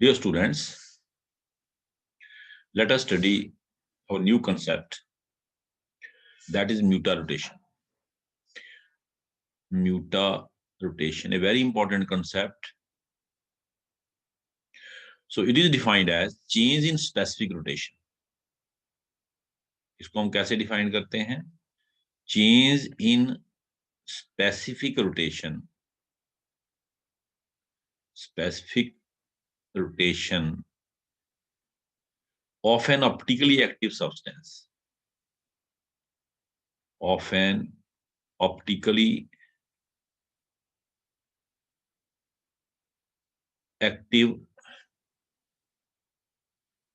Dear students, let us study our new concept, that is mutarotation. Mutarotation, a very important concept. So it is defined as change in specific rotation. इसको हम कैसे define करते हैं? Change in specific rotation. Specific rotation of an optically active substance. Of an optically active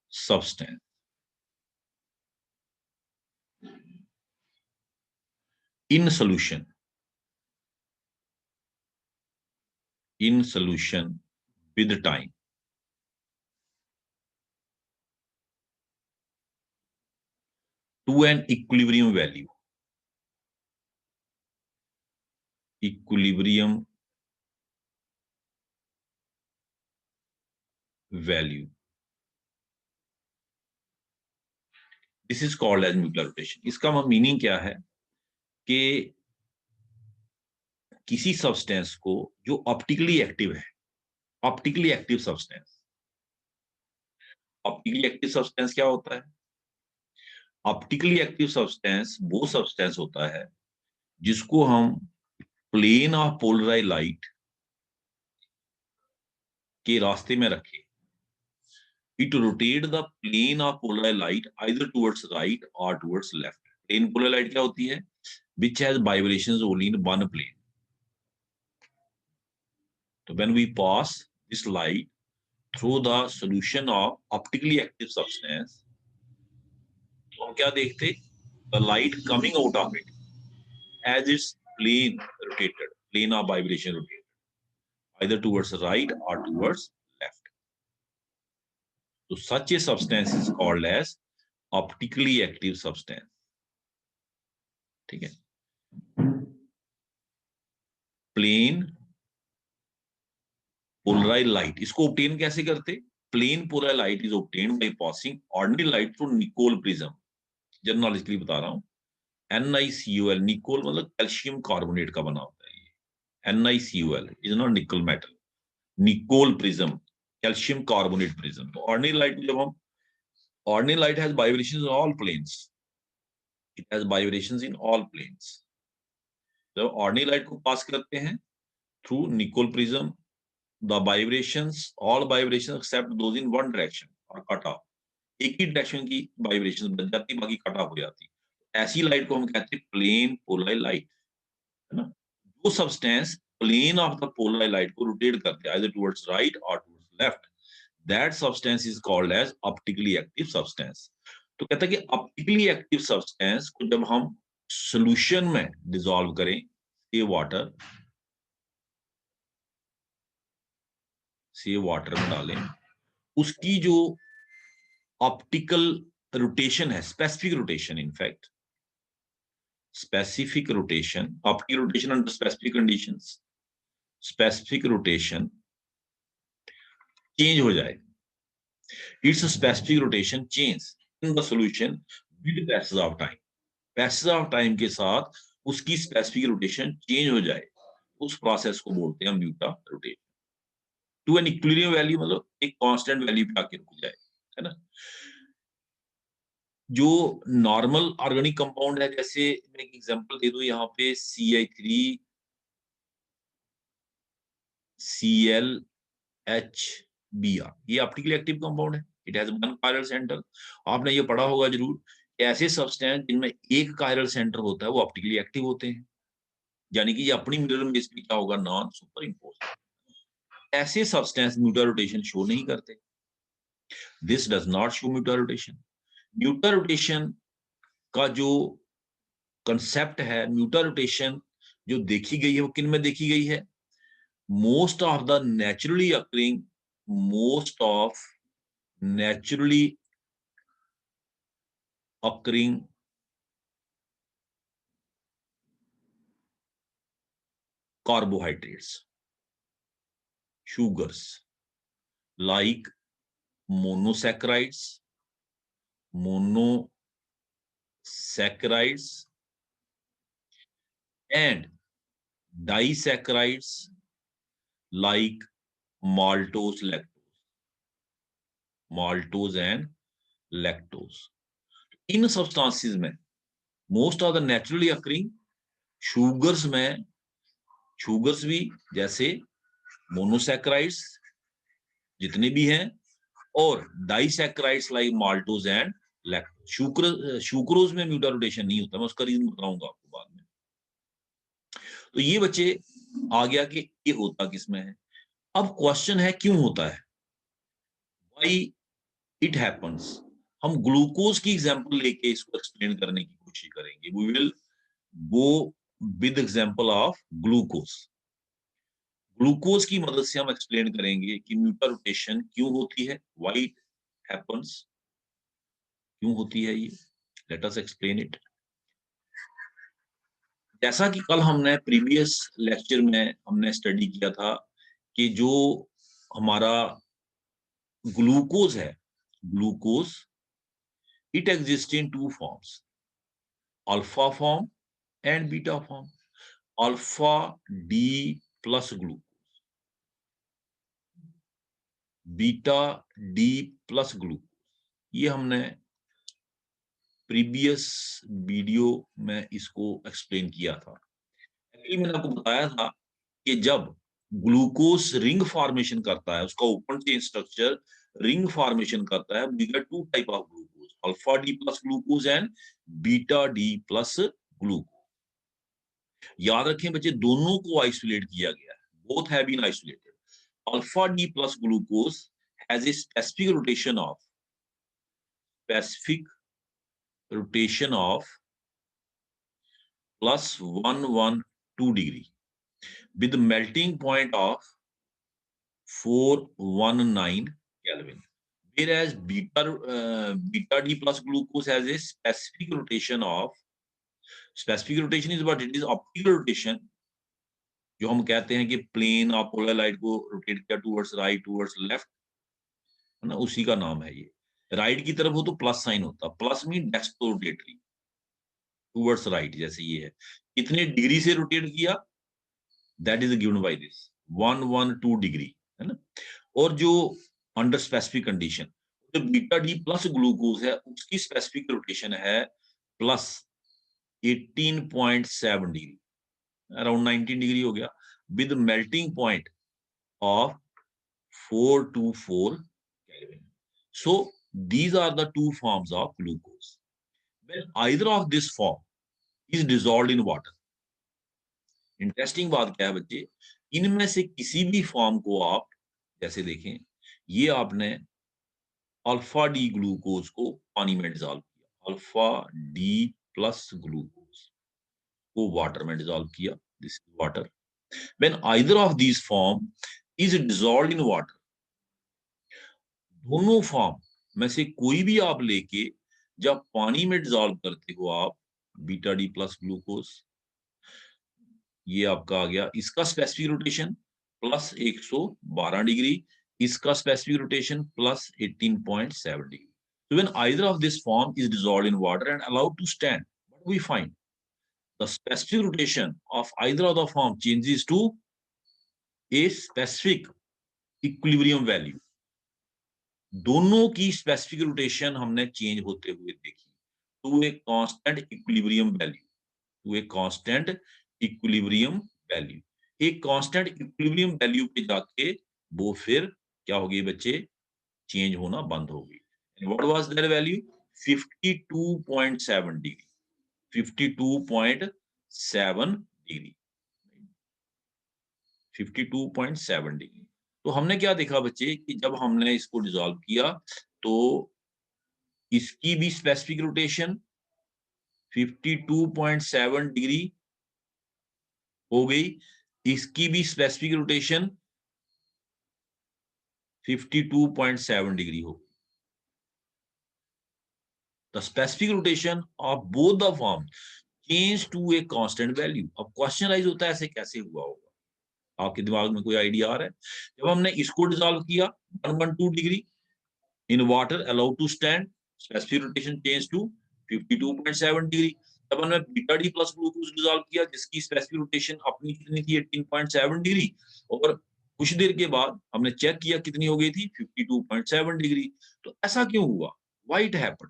substance in solution with time. To an equilibrium value. Equilibrium value. This is called as mutual rotation. इसका meaning क्या है कि किसी substance को जो optically active है, optically active substance, optically active substance क्या होता है? ऑप्टिकली एक्टिव सब्सटेंस वो सब्सटेंस होता है जिसको हम प्लेन ऑफ पोलराइज लाइट के रास्ते में रखें. It rotate the plane of polarized light either towards right or towards left. Plane polarized light क्या होती है? Which has vibrations only in one plane. So when we pass this light through the solution of optically active substance, तो हम क्या देखते? The light coming out of it as its plane rotated, plane of vibration rotated, either towards right or towards left. So such a substance is called as optically active substance. ठीक है? Plane polarise light, इसको obtain कैसे करते? Plane polarise light is obtained by passing ordinary light through Nicol prism. General knowledge के लिए बता रहा हूं. NiCuL, निकोल मतलब कैल्शियम कार्बोनेट का बना होता है ये. NiCuL is not nickel metal. Nicol prism, calcium carbonate prism. तो ऑर्डिनरी लाइट जब हम, ordinary light has vibrations in all planes. It has vibrations in all planes. जब ऑर्डिनरी लाइट को पास करते हैं through Nicol prism, the vibrations, all vibrations except those in one direction or cut off. एक ही direction की vibration बन जाती, बाकी cut off हो जाती. ऐसी लाइट को हम कहते हैं प्लेन पोलराइज लाइट, है ना. जो substance plane of the polarise light को रोटेट करते हैं either towards right or towards left, that substance is called as optically active substance. तो कहता है कि ऑप्टिकली एक्टिव सब्सटेंस को जब हम सॉल्यूशन में डिसॉल्व करें, ये वाटर से वाटर में डालें, उसकी जो ऑप्टिकल रोटेशन है, specific rotation, in fact specific rotation, optical rotation under specific conditions, specific rotation change हो जाए. It's specific rotation change in the solution with passage of time. Passage of time के साथ उसकी स्पेसिफिक रोटेशन चेंज हो जाए, उस process को बोलते हैं mutarotation. To an equilibrium value मतलब एक कांस्टेंट वैल्यू पे आके रुक जाए, है ना. जो नॉर्मल ऑर्गेनिक कंपाउंड है, जैसे मैं एक एग्जांपल दे दूं यहाँ पे, CI3 ClHBr, ये ऑप्टिकली एक्टिव कंपाउंड है. It has one chiral centre. आपने ये पढ़ा होगा जरूर, ऐसे सब्सटेंस जिनमें एक कायरल सेंटर होता है वो ऑप्टिकली एक्टिव होते हैं, यानी कि ये अपनी मिरर इमेज में क्या होगा, नॉन सुपर इम्पोज. ऐसे सब्सटेंस म्यूटा रोटेशन शो नहीं करते. This does not show mutarotation. Mutarotation का जो कंसेप्ट है, म्यूटा रोटेशन जो देखी गई है वो किन में देखी गई है? Most of the naturally occurring, most of naturally occurring carbohydrates, sugars like monosaccharides, and disaccharides like maltose, and lactose. In substances में most of the naturally occurring sugars में sugars भी जैसे monosaccharides जितने भी हैं और disaccharides like maltose and lactose. Sucrose में म्यूटा rotation नहीं होता, मैं उसका रीजन बताऊंगा आपको बाद में। तो ये बच्चे आ गया कि ये होता किसमें है। अब क्वेश्चन है क्यों होता है, व्हाई इट हैपेंस। हम ग्लूकोज की एग्जांपल लेके इसको एक्सप्लेन करने की कोशिश करेंगे। We will go with example of glucose. Glucose की मदद से हम एक्सप्लेन करेंगे कि म्यूटा रोटेशन क्यों होती है, व्हाई इट हैपेंस, क्यों होती है ये। Let us explain it. जैसा कि कल हमने प्रीवियस लेक्चर में हमने स्टडी किया था कि जो हमारा ग्लूकोज है, glucose it exist in two forms, alpha form and beta form. Alpha D plus glucose, beta D plus glucose. ये हमने प्रीवियस वीडियो में इसको एक्सप्लेन किया था। एक्चुअली मैंने आपको बताया था कि जब ग्लूकोज रिंग फॉर्मेशन करता है, उसका open chain structure ring formation करता है, we get two type of glucose, alpha D plus glucose and beta D plus glucose. याद रखें बच्चे, दोनों को आइसोलेट किया गया है, both have been isolated. Alpha D plus glucose has a specific rotation of plus 112 degree with melting point of 419 Kelvin, whereas beta D plus glucose has a specific rotation is what it is, optical rotation, जो हम कहते हैं कि plane of polar light को rotate किया towards right towards left, है ना, उसी का नाम है ये। राइट की तरफ हो तो प्लस साइन होता, प्लस मीन डेस्क रोटेटरी टूवर्ड्स राइट, जैसे ये है। कितने डिग्री से रोटेट किया, that is given by this 112 degree, है ना। और जो अंडर स्पेसिफिक कंडीशन, जो बीटा डी प्लस ग्लूकोज है उसकी स्पेसिफिक रोटेशन है प्लस 18.7 डिग्री, अराउंड 19 डिग्री हो गया, with melting point of 424 Kelvin. So these are the two forms of glucose. When either of this form is dissolved in water, interesting बात क्या है बच्चे, इनमें से किसी भी फॉर्म को आप जैसे देखें, ये आपने अल्फा डी ग्लूकोज को पानी में डिजॉल्व किया, अल्फा डी प्लस ग्लूकोज को वाटर में डिजॉल्व किया, this is water. When either of these form is dissolved in water, दोनों फॉर्म में से कोई भी आप लेके जब पानी में डिजॉल्व करते हो आप, बीटा डी प्लस ग्लूकोज, ये आपका आ गया, इसका स्पेसिफिक रोटेशन प्लस 112 डिग्री, इसका specific rotation plus 18.7 degree. So when either of this form is dissolved in water and allowed to stand, what we find? The specific rotation of either of the form changes to a specific equilibrium value. दोनों की specific rotation हमने change होते हुए देखी to a constant equilibrium value, to a constant equilibrium value. एक constant equilibrium value पे जाके वो फिर क्या हो गई बच्चे, चेंज होना बंद हो गई। What was that value, 52.7 degree, 52.7 degree, 52.7 degree. तो हमने क्या देखा बच्चे कि जब हमने इसको डिसॉल्व किया तो इसकी भी स्पेसिफिक रोटेशन 52.7 डिग्री हो गई, इसकी भी स्पेसिफिक रोटेशन 52.7 डिग्री हो गई। The specific rotation of both the forms change to a constant value. अब क्वेश्चन राइज होता है ऐसे कैसे हुआ होगा। आपके दिमाग में कोई आइडिया आ रहा है? जब हमने इसको डिसॉल्व किया 112 degree in water allowed to stand, specific rotation change to 52.7 degree. तब हमने beta D plus glucose dissolve किया जिसकी स्पेसिफिक रोटेशन अपनी कितनी थी 18.7 डिग्री, और कुछ देर के बाद हमने चेक किया कितनी हो गई थी 52.7 डिग्री। तो ऐसा क्यों हुआ? Why it happened?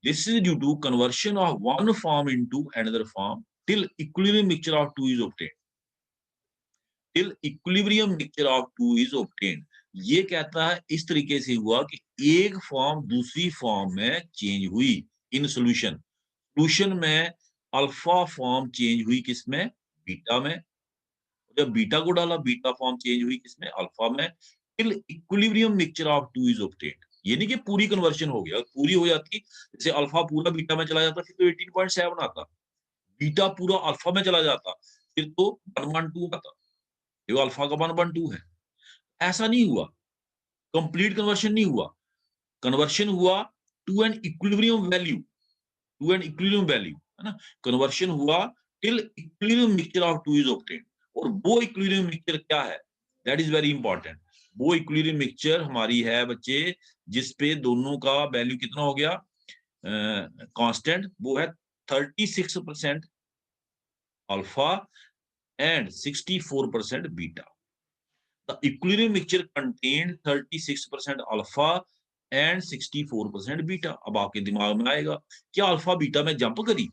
This is due to conversion of one form into another form till equilibrium mixture of two is obtained. Till equilibrium mixture of two is obtained. ये कहता है इस तरीके से हुआ कि एक फॉर्म दूसरी फॉर्म में चेंज हुई इन सोल्यूशन। सोल्यूशन में अल्फा फॉर्म चेंज हुई किसमें? बीटा में। जब बीटा को डाला बीटा फॉर्म चेंज हुई किसमें? अल्फा में। Till equilibrium mixture of two is obtained. ये नहीं कि पूरी कन्वर्शन हो गया, पूरी हो जाती जैसे अल्फा पूरा बीटा में चला जाता फिर तो 18.7 आता, बीटा पूरा अल्फा में चला जाता फिर तो 112 आता। ये अल्फा का 112 है। ऐसा नहीं हुआ, कंप्लीट कन्वर्शन नहीं हुआ। कन्वर्शन हुआ to an equilibrium value, to an equilibrium value, है ना। कन्वर्शन हुआ till equilibrium mixture of two is obtained. और वो इक्विलिब्रियम मिक्सचर क्या है? That is very important. वो इक्विलिब्रियम मिक्सचर हमारी है बच्चे जिसपे दोनों का वैल्यू कितना हो गया कांस्टेंट, वो है 36% alpha and 64% beta. The equilibrium mixture contain 36% alpha and 64% beta. अब आपके दिमाग में आएगा क्या अल्फा बीटा में जंप करी?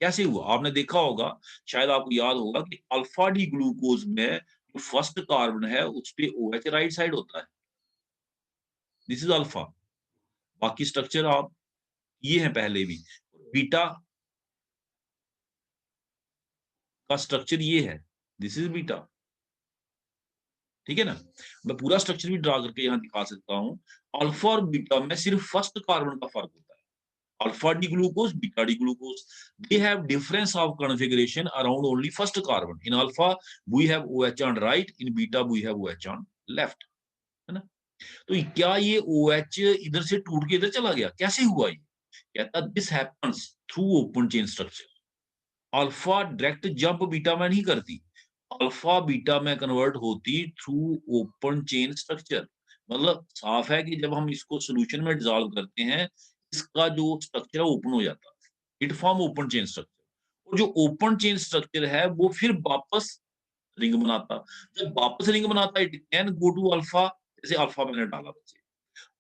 कैसे हुआ? आपने देखा होगा, शायद आपको याद होगा कि अल्फा डी ग्लूकोज में जो फर्स्ट कार्बन है उस पे OH राइट साइड होता है। This is alpha. बाकी स्ट्रक्चर आप ये है पहले भी। बीटा का स्ट्रक्चर ये है, दिस इज बीटा। ठीक है ना। मैं पूरा स्ट्रक्चर भी ड्रा करके यहाँ दिखा सकता हूँ। अल्फा और बीटा में सिर्फ फर्स्ट कार्बन का फर्क होता है। Alpha D glucose beta D glucose, they have difference of configuration around only first carbon. In alpha we have OH on right, in beta we have OH on left, है ना। तो क्या ये OH इधर से टूट के इधर चला गया? कैसे हुआ ये? कहता this happens through open chain structure. Alpha direct jump beta में नहीं करती, अल्फा बीटा में कन्वर्ट होती थ्रू ओपन चेन स्ट्रक्चर। मतलब साफ है कि जब हम इसको सोल्यूशन में डिसॉल्व करते हैं इसका जो स्ट्रक्चर है ओपन हो जाता है, it form open chain structure. और जो ओपन चेन स्ट्रक्चर है वो फिर वापस रिंग बनाता। जब वापस रिंग बनाता it can go to alpha. जैसे अल्फा मैंने डाला बच्चे,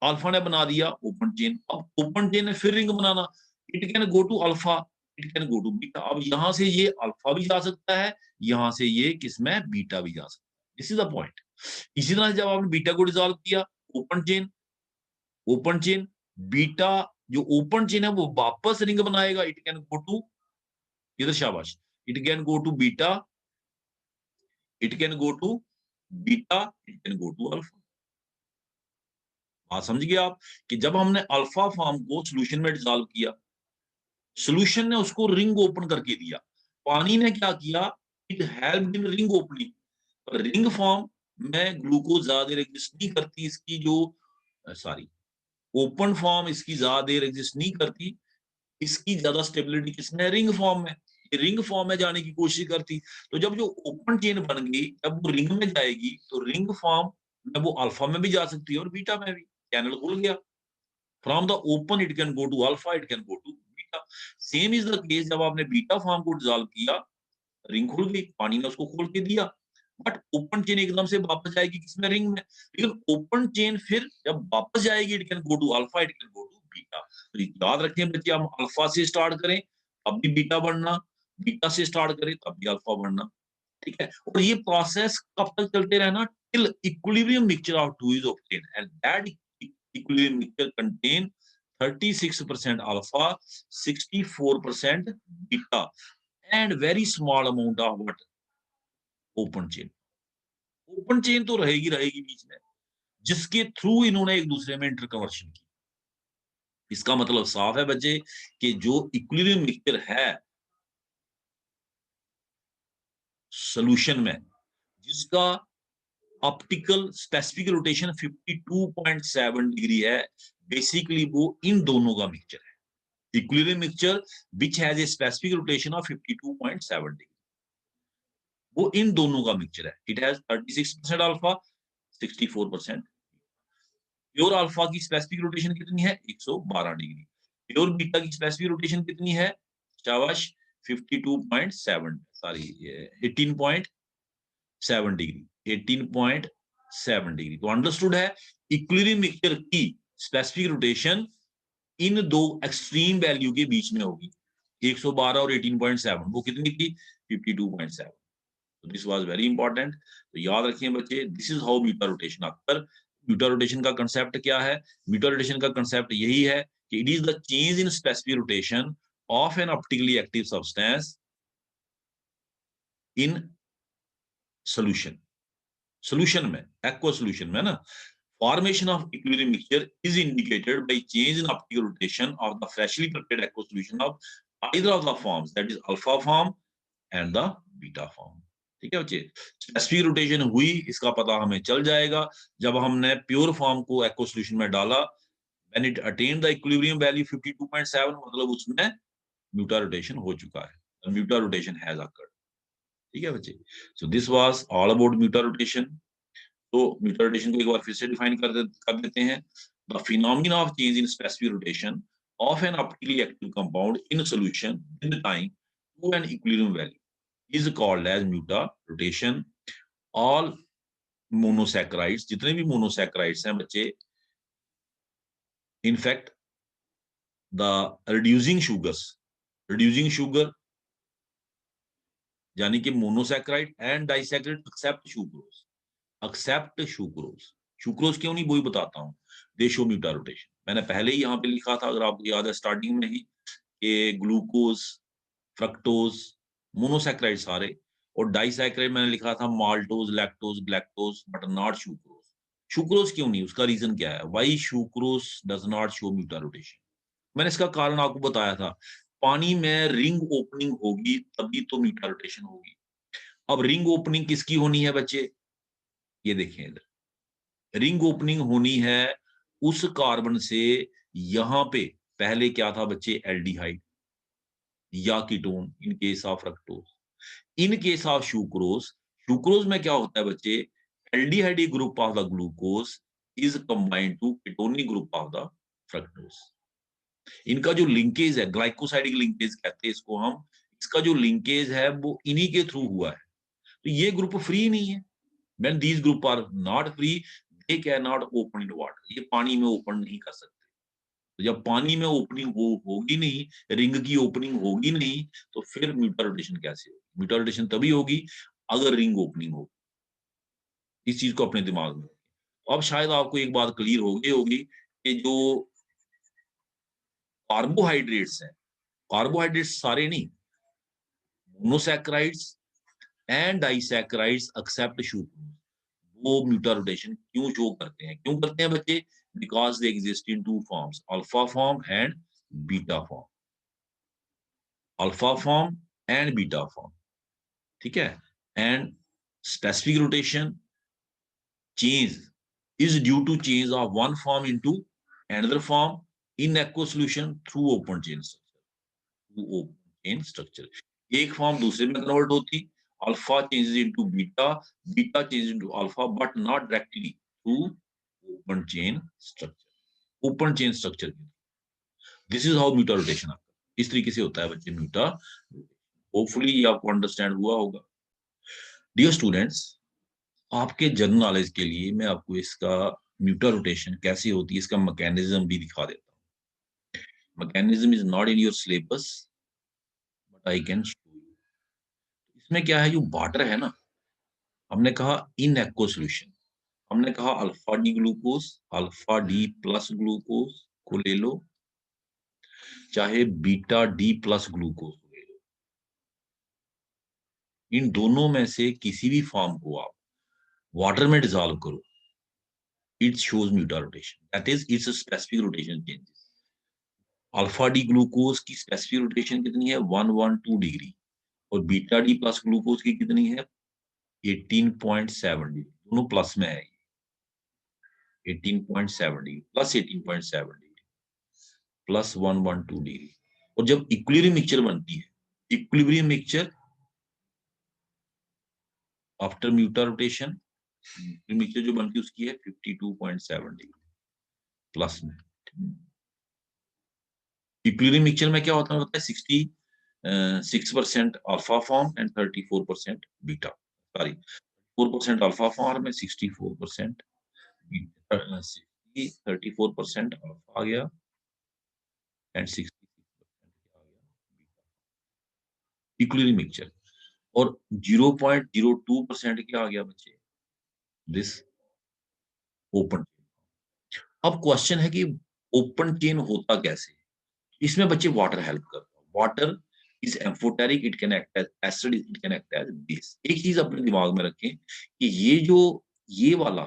अल्फा ने बना दिया ओपन चेन, अब ओपन चेन ने फिर रिंग बनाना, it can go to alpha, it can go to beta. अब यहां से ये अल्फा भी जा सकता है, यहां से ये किसमें बीटा भी जा सकता है। This is the point. इसी तरह से जब आपने बीटा को डिसॉल्व किया open chain, open chain beta, जो ओपन चेन है वो वापस रिंग बनाएगा, इट कैन गो टू इधर, शाबाश, it can go to beta, it can go to beta, it can go to alpha. बात समझ गए आप कि जब हमने अल्फा फॉर्म को सॉल्यूशन में डिसॉल्व किया, सॉल्यूशन ने उसको रिंग ओपन करके दिया। पानी ने क्या किया? It helped in ring opening. Ring form में ग्लूकोज ज्यादा देर एग्जिस्ट नहीं करती, इसकी जो सॉरी ओपन फॉर्म इसकी ज्यादा देर एग्जिस्ट नहीं करती, इसकी ज्यादा स्टेबिलिटी किसमें? रिंग फॉर्म में। रिंग फॉर्म में जाने की कोशिश करती। तो जब जो ओपन चेन बन गई, जब वो रिंग में जाएगी तो रिंग फॉर्म में वो अल्फा में भी जा सकती है और बीटा में भी। चैनल खुल गया। From the open it can go to alpha, it can go to beta. Same is the case जब आपने बीटा फॉर्म को डिसॉल्व किया, रिंग खुल गई, पानी ने उसको खोल के दिया, बट ओपन चेन एकदम से वापस जाएगी किसमें? रिंग में। लेकिन ओपन चेन फिर जब वापस जाएगी it can go to alpha, it can go to beta. तो याद रखें बच्चे, हम अल्फा से स्टार्ट करें तब भी बीटा बढ़ना, बीटा से स्टार्ट करें तब भी अल्फा बढ़ना। ठीक है। और ये प्रोसेस कब तक चलते रहना? Till equilibrium mixture of two is obtained and that equilibrium mixture contain 36% alpha, 64% beta and very small amount of what? Open chain. Open chain तो रहेगी रहेगी बीच में, जिसके थ्रू इन्होंने एक दूसरे में इंटरकन्वर्शन की। इसका मतलब साफ है बच्चे कि जो इक्विलिब्रियम मिक्सचर है सॉल्यूशन में, जिसका ऑप्टिकल स्पेसिफिक रोटेशन 52.7 डिग्री है, बेसिकली वो इन दोनों का मिक्सचर है। Equilibrium mixture which has a specific rotation of 52.7 degree. वो इन दोनों का मिक्सचर है। It has 36% alpha, 64%। Pure alpha की स्पेसिफिक रोटेशन कितनी है? 112 डिग्री। प्योर बीटा की स्पेसिफिक रोटेशन कितनी है? शाबाश, 52.7, सॉरी 18.7 डिग्री, 18.7 डिग्री। तो अंडरस्टूड है इक्विलिब्रियम मिक्सचर की स्पेसिफिक रोटेशन इन दो एक्सट्रीम वैल्यू के बीच में होगी, 112 और 18.7। वो कितनी थी? 52.7। तो दिस वाज वेरी इंपॉर्टेंट। तो याद रखिए बच्चे, this is how beta rotation occur. Beta rotation का कंसेप्ट क्या है? बीटा रोटेशन का कंसेप्ट यही है कि it is the change in specific rotation of an optically active substance in solution. Solution में, एक्वा सोल्यूशन में ना, formation of equilibrium mixture is indicated by change in optical rotation of the freshly prepared aqueous solution of either of the forms, that is alpha form and the beta form। ठीक है बच्चे, specific rotation हुई इसका पता हमें चल जाएगा जब हमने प्योर फॉर्म को एक्वा सॉल्यूशन में डाला। When it attend the equilibrium value 52.7, मतलब उसमें म्यूटा रोटेशन हो चुका है, म्यूटा रोटेशन हैज अकर्ड। ठीक है बच्चे, so this was all about mutarotation. तो म्यूटा रोटेशन को एक बार फिर से डिफाइन कर देते हैं। The phenomena of change in specific rotation of an optically active compound in solution with time to an equilibrium value is called as mutarotation. All monosaccharides, जितने भी मोनोसैकेराइड्स हैं बच्चे, इनफैक्ट द रिड्यूसिंग शुगर यानी कि monosaccharide and disaccharide except sucrose, except sucrose. Sucrose क्यों नहीं, वही बताता हूँ। They show mutarotation. मैंने पहले ही यहाँ पे लिखा था, अगर आपको याद है स्टार्टिंग में ही, कि ग्लूकोज, फ्रक्टोज, मोनोसैकेराइड सारे, और डाइसैकेराइड मैंने लिखा था maltose, lactose, galactose, but not sucrose. Sucrose क्यों नहीं, उसका रीजन क्या है? Why sucrose does not show mutarotation? मैंने इसका कारण आपको बताया था। पानी में रिंग ओपनिंग होगी तभी तो म्यूटा रोटेशन होगी। अब रिंग ओपनिंग किसकी होनी है बच्चे? ये देखिए इधर, रिंग ओपनिंग होनी है उस कार्बन से, यहां पे पहले क्या था बच्चे? एल्डिहाइड या ketone in case of fructose. In case of sucrose, sucrose में क्या होता है बच्चे? Aldehyde group of the glucose is combined to ketonic group of the fructose. इनका जो लिंकेज है, ग्लाइकोसाइडिक लिंकेज कहते हैं इसको हम, इसका जो लिंकेज है वो इन्हीं के थ्रू हुआ है। तो ये ग्रुप फ्री नहीं है। When these group are not free, they can not open in water. ये पानी में ओपन नहीं कर सकते। तो जब पानी में ओपनिंग होगी नहीं, रिंग की ओपनिंग होगी नहीं, तो फिर म्यूटा रोटेशन कैसे होगी? म्यूटा रोटेशन तभी होगी अगर रिंग ओपनिंग हो। इस चीज को अपने दिमाग में। अब शायद आपको एक बात क्लियर हो गई होगी कि जो कार्बोहाइड्रेट्स हैं, कार्बोहाइड्रेट्स सारे नहीं, monosaccharides and disaccharides except sucrose, वो म्यूटा रोटेशन क्यों शो करते हैं? क्यों करते हैं बच्चे? Because they exist in two forms, alpha form and beta form. Alpha form and beta form. ठीक है, and specific rotation change is due to change of one form into another form in aqueous solution through open chain structure, through open chain structure। एक form दूसरे में convert होती, alpha changes into beta, beta changes into alpha, but not directly through open chain structure. Open chain structure, this is how mutarotation आता है। इस तरीके से होता है बच्चे म्यूटा। होपफुली ये आपको अंडरस्टैंड हुआ होगा। डियर स्टूडेंट्स, आपके जनरल नॉलेज के लिए मैं आपको इसका म्यूटा रोटेशन कैसे होती है इसका मैकेनिज्म भी दिखा देता हूँ। Mechanism is not in your syllabus, but I can show you. इसमें क्या है, जो वाटर है ना, हमने कहा इन एक्वा सॉल्यूशन, हमने कहा alpha D glucose, alpha D plus glucose को ले लो, चाहे बीटा डी प्लस ग्लूकोज को ले लो। इन दोनों में से किसी भी फॉर्म को आप वाटर में डिसॉल्व करो, it shows mutarotation, that is its specific rotation changes. Alpha D glucose की स्पेसिफिक रोटेशन कितनी है? 112 डिग्री, और बीटा डी प्लस ग्लूकोज की कितनी है? 18.7 डिग्री। दोनों प्लस में है, 18.7 degree plus 18.7 degree plus 112 degree. और जब इक्विलिब्रियम मिक्सचर बनती है, equilibrium mixture after mutarotation mixture जो बनती है उसकी है 52.7 डिग्री प्लस में। इक्विलिब्रियम मिक्सचर में क्या होता है, 6% alpha form and 34% beta, sorry 4% alpha form में 64% 34% अल्फा आ गया एंड 66% आ गया बीटा, इक्विलिब्रियम मिक्सचर। और 0.02% क्या आ गया बच्चे, दिस ओपन। अब क्वेश्चन है कि ओपन चेन होता कैसे, इसमें बच्चे वाटर हेल्प करता है। Water is amphoteric, it can act as acid, it can act as base. एक चीज अपने दिमाग में रखें कि ये वाला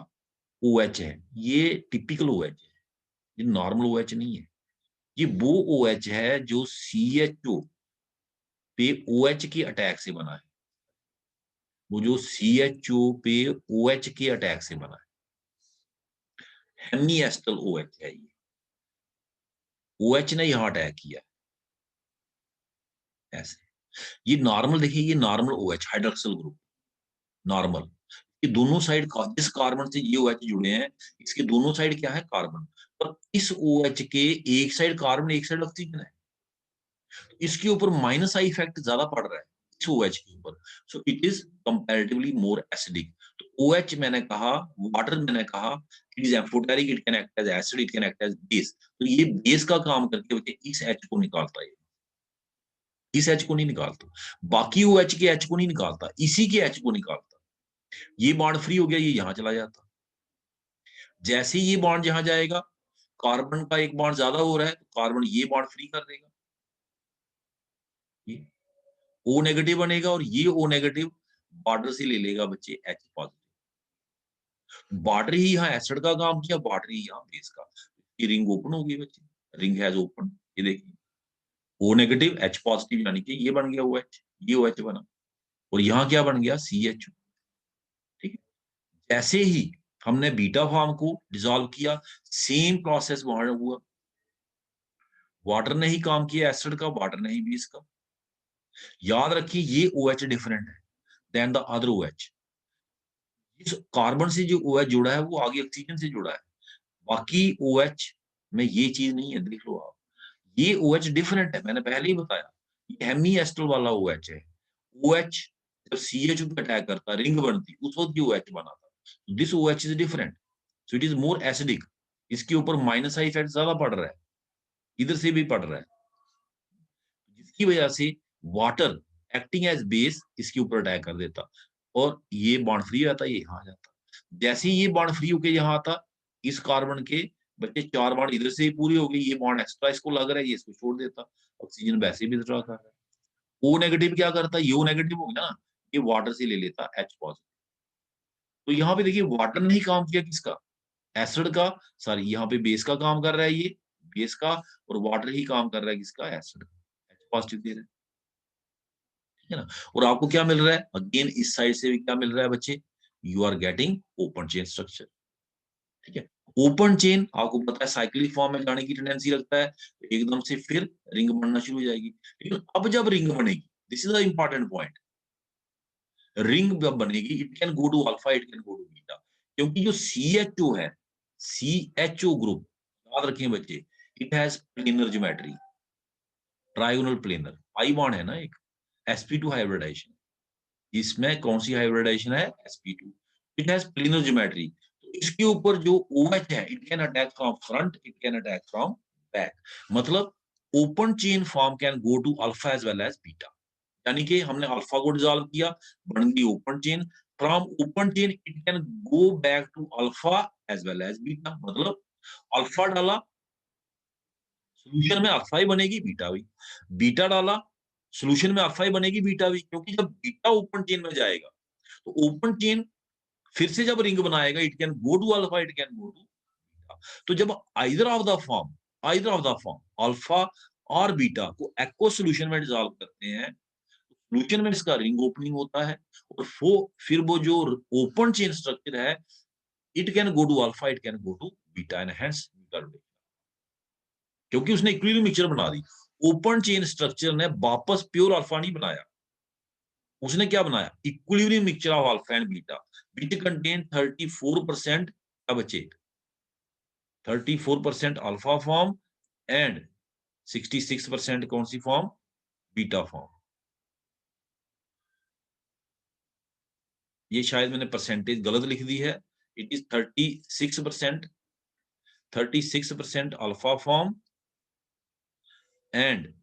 OH है, ये टिपिकल OH है, ये नॉर्मल OH नहीं है। ये वो OH है जो CHO पे OH के अटैक से बना है, वो जो CHO पे OH के अटैक से बना है, हेमी-एस्टर OH है ये। OH ने यहां अटैक किया ऐसे। ये नॉर्मल देखिए, ये normal OH hydroxyl group normal, ये दोनों साइड का जिस कार्बन से ये OH जुड़े हैं, इसके दोनों साइड क्या है, कार्बन। पर इस OH के एक साइड कार्बन, एक साइड ऑक्सीजन है, इसके ऊपर माइनस आई इफेक्ट ज्यादा पड़ रहा है इस OH के ऊपर, so it is comparatively more acidic. तो OH मैंने कहा, वाटर मैंने कहा, it is amphoteric, it can act as acid, it can act as base. तो ये बेस का काम करके बच्चे इस H को निकालता है, इस H को नहीं निकालता, बाकी OH के H को नहीं निकालता, इसी के H को निकालता। ये बॉन्ड फ्री हो गया, ये यहां चला जाता। जैसे ही ये बॉन्ड जहां जाएगा, कार्बन का एक बॉन्ड ज्यादा हो रहा है, तो कार्बन ये बॉन्ड फ्री कर देगा, ये O नेगेटिव बनेगा, और ये O नेगेटिव बॉर्डर से ले लेगा बच्चे H पॉजिटिव। बॉर्डर ही यहाँ एसिड का काम किया, बॉर्डर ही यहाँ बेस का। ये रिंग ओपन हो गई बच्चे, रिंग हैज ओपन। ये देखिए O नेगेटिव H पॉजिटिव, यानी कि ये बन गया OH, ये OH बना, और यहाँ क्या बन गया, CHO। ठीक है, जैसे ही हमने बीटा फॉर्म को डिसॉल्व किया, सेम प्रोसेस वहां हुआ, वाटर ने ही काम किया एसिड का, वाटर ने ही बेस का। याद रखिए ये OH डिफरेंट है देन द अदर OH। इस कार्बन से जो OH जुड़ा है वो आगे ऑक्सीजन से जुड़ा है, बाकी OH में ये चीज नहीं है, देख लो आप। ये OH डिफरेंट है, मैंने पहले ही बताया, ये हेमी एस्टर वाला OH है। OH जब CH पे अटैक करता, रिंग बनती, उस वक्त ये OH बना था। This OH is different, so it is more acidic. इसके ऊपर माइनस आई इफेक्ट ज्यादा पड़ रहा है, इधर से भी पड़ रहा है, जिसकी वजह से वाटर एक्टिंग एज बेस इसके ऊपर अटैक कर देता, और ये बॉन्ड फ्री रहता, ये यहाँ जाता। जैसे ही ये बॉन्ड फ्री होके यहाँ आता, इस कार्बन के बच्चे 4 बॉन्ड इधर से ही पूरी हो गई, ये बॉन्ड एक्स्ट्रा इसको लग रहा है, ये इसको छोड़ देता, ऑक्सीजन वैसे भी विथड्रॉ कर रहा है। O नेगेटिव क्या करता है, ये O नेगेटिव हो गया ना, ये वाटर से ले लेता H पॉजिटिव। तो यहाँ पे देखिए वाटर ने ही काम किया किसका, एसिड का, सॉरी यहाँ पे बेस का काम कर रहा है ये, बेस का, और वाटर ही काम कर रहा है किसका, एसिड का, H पॉजिटिव दे रहा है। ठीक है ना। और आपको क्या मिल रहा है, अगेन इस साइड से भी क्या मिल रहा है बच्चे, you are getting open chain structure. ठीक है, ओपन चेन आपको पता है साइक्लिक फॉर्म में जाने की टेंडेंसी रखता है, तो एकदम से फिर रिंग बनना शुरू हो जाएगी। लेकिन अब जब रिंग बनेगी, this is the important point, ring जब बनेगी, it can go to alpha, it can go to beta, क्योंकि जो CHO है, CHO ग्रुप, याद रखें बच्चे, it has planar geometry, trigonal planar, pi bond है ना एक, sp2 हाइब्रिडाइजेशन, इसमें कौन सी हाइब्रिडाइजेशन है, sp2। It has planar geometry, तो इसके ऊपर जो OH है, it can attack from front, it can attack from back. मतलब open chain form can go to alpha as well as beta, यानी कि हमने अल्फा को डिसॉल्व किया, बन गई open chain. From open chain it can go back to alpha as well as beta, मतलब alpha डाला सोल्यूशन में अल्फा ही बनेगी, बीटा भी, बीटा डाला सोल्यूशन में अल्फा ही बनेगी, बीटा भी, क्योंकि जब बीटा ओपन चेन में जाएगा, तो ओपन चेन फिर से जब रिंग बनाएगा, it can go to alpha, it can go to beta. तो जब either of the form alpha और बीटा को एक्व सॉल्यूशन में डिसॉल्व करते हैं, सॉल्यूशन में इसका रिंग ओपनिंग होता है, और फिर वो जो ओपन चेन स्ट्रक्चर है, it can go to alpha, it can go to beta, and hence beta rotation, क्योंकि उसने इक्विलिब्रियम मिक्सचर बना दी। ओपन चेन स्ट्रक्चर ने वापस प्योर अल्फा नहीं बनाया, उसने क्या बनाया, equilibrium mixture of alpha and beta which contain 34% क्या बचे, 34% अल्फा फॉर्म एंड 66% कौन सी फॉर्म, बीटा फॉर्म। ये शायद मैंने परसेंटेज गलत लिख दी है, it is 36% alpha form and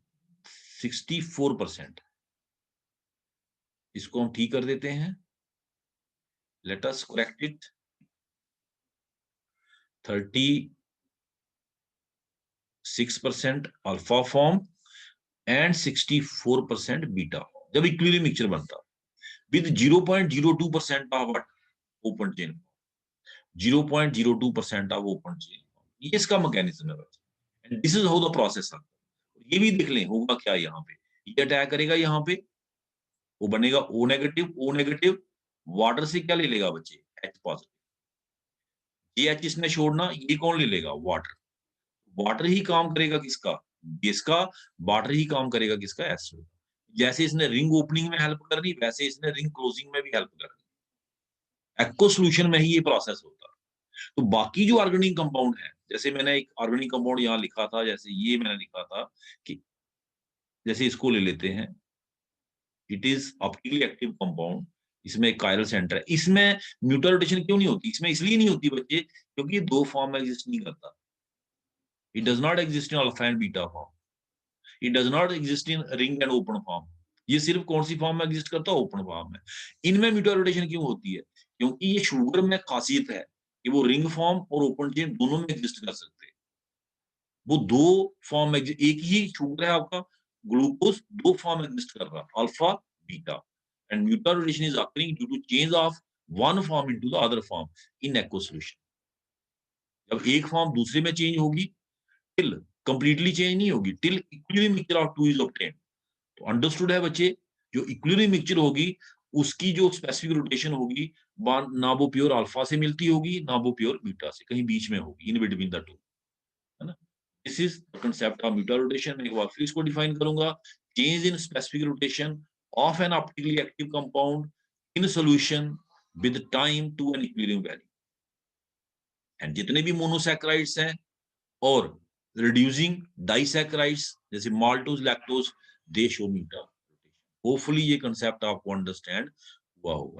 64%। इसको हम ठीक कर देते हैं, let us correct it. 36% alpha form and 64% beta form जब इक्विलिब्रियम मिक्सचर बनता with 0.02% of open chain, 0.02% of open chain. ये इसका मैकेनिज्म है बच्चे, and this is how the process है। ये भी देख लें होगा क्या यहाँ पे, ये अटैक करेगा यहाँ पे, वो बनेगा O negative, O negative water से क्या ले लेगा बच्चे, एच पॉजिटिव। ये एच इसने छोड़ना, ये कौन ले लेगा, वाटर। वाटर ही काम करेगा किसका, बेस का, वाटर ही काम करेगा किसका, एसिड। जैसे इसने रिंग ओपनिंग में हेल्प करनी, वैसे इसने रिंग क्लोजिंग में भी हेल्प करनी। एक्को सोल्यूशन में ही ये प्रोसेस होता है। तो बाकी जो ऑर्गेनिक कंपाउंड है, जैसे मैंने एक ऑर्गेनिक कंपाउंड यहाँ लिखा था, जैसे ये मैंने लिखा था कि जैसे इसको ले लेते हैं, it is optically active compound, इसमें एक कायरल सेंटर है। इसमें म्यूटल रोटेशन क्यों नहीं होती, इसमें इसलिए नहीं होती बच्चे क्योंकि ये दो फॉर्म में एग्जिस्ट नहीं करता। It does not exist in alpha and beta form, it does not exist in ring and open form. ये सिर्फ कौन सी फॉर्म में एग्जिस्ट करता है, ओपन फॉर्म में। इनमें म्यूटल रोटेशन क्यों होती है, क्योंकि ये शुगर में खासियत है कि वो रिंग फॉर्म और ओपन चेन दोनों में एग्जिस्ट कर सकते हैं। वो दो फॉर्म में, एक ही शुगर है आपका ग्लूकोज, दो फॉर्म एग्जिस्ट कर रहा है, alpha beta, and mutual rotation is occurring due to change of one form into the other form in aqueous solution। जब एक फॉर्म दूसरे में चेंज होगी, टिल कंप्लीटली चेंज नहीं होगी, till equilibrium mixture of two is obtained. तो understood है बच्चे, जो इक्विलिब्रियम मिक्सचर होगी उसकी जो स्पेसिफिक रोटेशन होगी, ना वो प्योर अल्फा से मिलती होगी, ना वो प्योर बीटा से, कहीं बीच में होगी, इन बिटवीन द टू, है ना। This is the concept of mutual rotation. मैं एक बार फिर इसको डिफाइन करूंगा, change in specific rotation of an optically active compound in solution with time to an equilibrium value. And जितने भी मोनोसैकेराइड्स हैं और रिड्यूसिंग डाइसैकेराइड्स जैसे maltose, lactose, they show mutual rotation. Hopefully ये कंसेप्ट आपको अंडरस्टैंड हुआ होगा।